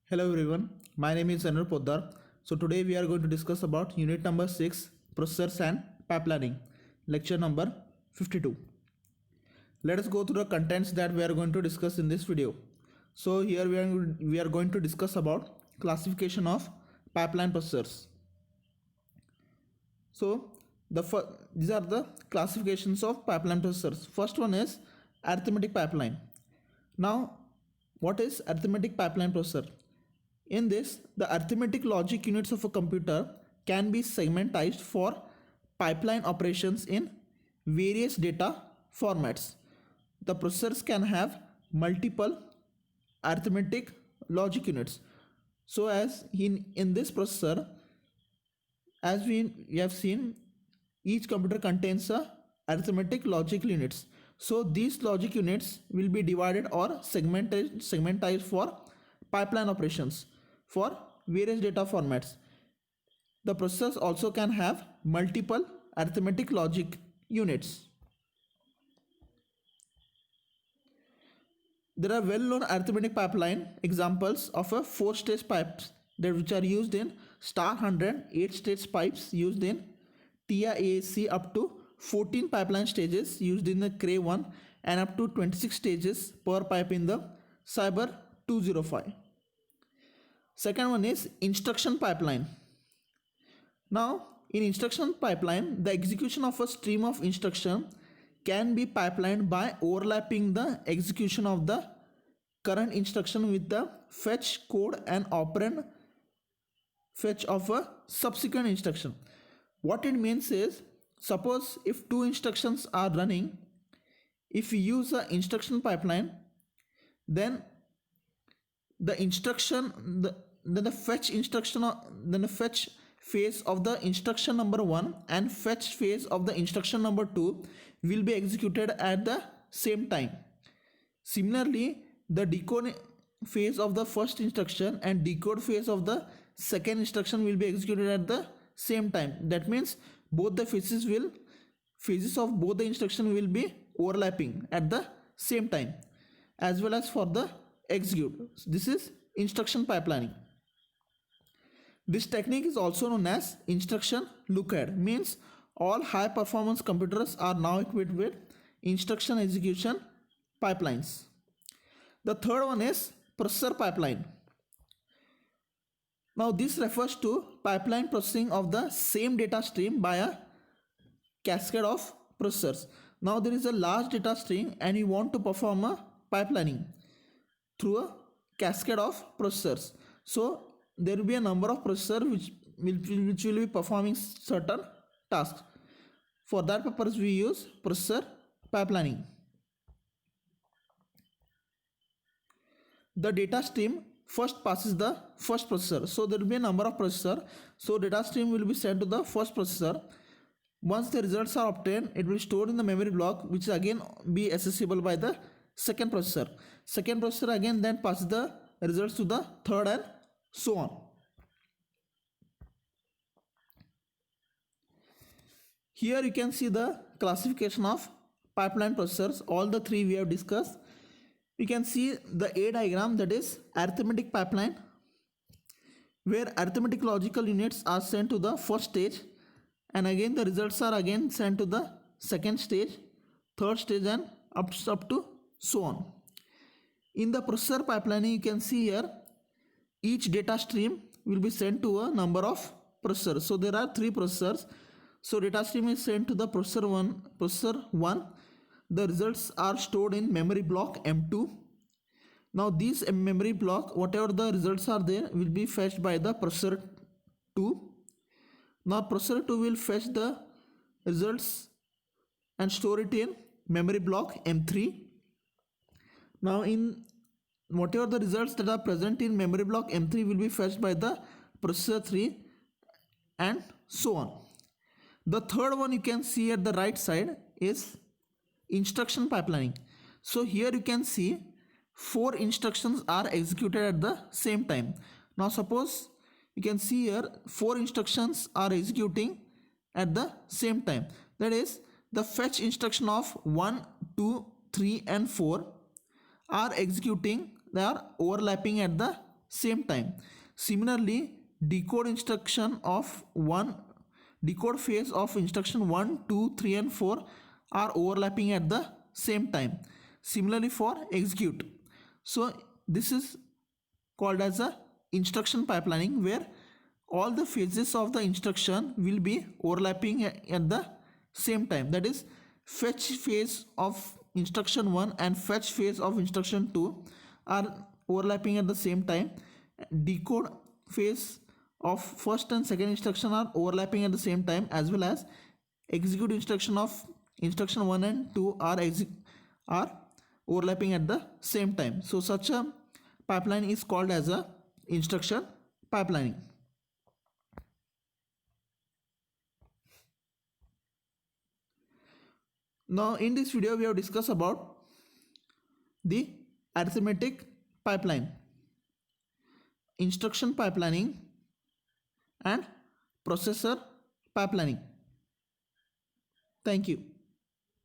Hello everyone, my name is Anur Poddar. So today we are going to discuss about unit number 6, processors and pipelining, lecture number 52. Let us go through the contents that we are going to discuss in this video. So here we are going to discuss about classification of pipeline processors. So these are the classifications of pipeline processors. First one is arithmetic pipeline. Now, what is arithmetic pipeline processor? In this, the arithmetic logic units of a computer can be segmentized for pipeline operations in various data formats. The processors can have multiple arithmetic logic units. So as in this processor, as we have seen, each computer contains a arithmetic logic units. So these logic units will be divided or segmentized for pipeline operations for various data formats. The processors also can have multiple arithmetic logic units. There are well-known arithmetic pipeline examples of a 4-stage pipes which are used in star 100, 8-stage pipes used in TIAAC, up to 14 pipeline stages used in the Cray 1, and up to 26 stages per pipe in the Cyber 205. Second one is instruction pipeline. Now, in instruction pipeline, the execution of a stream of instruction can be pipelined by overlapping the execution of the current instruction with the fetch code and operand fetch of a subsequent instruction. What it means is, suppose if two instructions are running, if we use the instruction pipeline, then the fetch phase of the instruction number 1 and fetch phase of the instruction number 2 will be executed at the same time. Similarly, the decode phase of the first instruction and decode phase of the second instruction will be executed at the same time. That means both the phases of both the instruction will be overlapping at the same time, as well as for the execute. This is instruction pipelining. This technique is also known as instruction lookahead. Means all high performance computers are now equipped with instruction execution pipelines. The third one is processor pipeline. Now this refers to pipeline processing of the same data stream by a cascade of processors. Now there is a large data stream and you want to perform a pipelining through a cascade of processors. So there will be a number of processors which will be performing certain tasks. For that purpose we use processor pipelining. The data stream first passes the first processor. So there will be a number of processors. So data stream will be sent to the first processor. Once the results are obtained, it will store in the memory block, which again be accessible by the second processor. Second processor again then passes the results to the third, and so on. Here you can see the classification of pipeline processors. All the three we have discussed. You can see the A diagram, that is arithmetic pipeline, where arithmetic logical units are sent to the first stage, and again the results are again sent to the second stage, third stage, and up to so on. In the processor pipelining, you can see here each data stream will be sent to a number of processors. So there are 3 processors. So data stream is sent to the processor 1. The results are stored in memory block M2. Now these memory block, whatever the results are there, will be fetched by the processor 2. Now processor 2 will fetch the results and store it in memory block M3. Now in whatever the results that are present in memory block M3 will be fetched by the processor 3, and so on. The third one you can see at the right side is instruction pipelining. So here you can see 4 instructions are executed at the same time. Now suppose you can see here 4 instructions are executing at the same time. That is, the fetch instruction of 1, 2, 3 and 4 are executing, they are overlapping at the same time. Similarly, decode instruction of one decode phase of instruction 1, 2, 3 and 4 are overlapping at the same time. Similarly for execute. So this is called as a instruction pipelining, where all the phases of the instruction will be overlapping at the same time. That is, fetch phase of instruction 1 and fetch phase of instruction 2 are overlapping at the same time. Decode phase of first and second instruction are overlapping at the same time, as well as execute instruction of instruction 1 and 2 are overlapping at the same time. So such a pipeline is called as a instruction pipelining. Now in this video we have discussed about the arithmetic pipeline, instruction pipelining and processor pipelining. Thank you.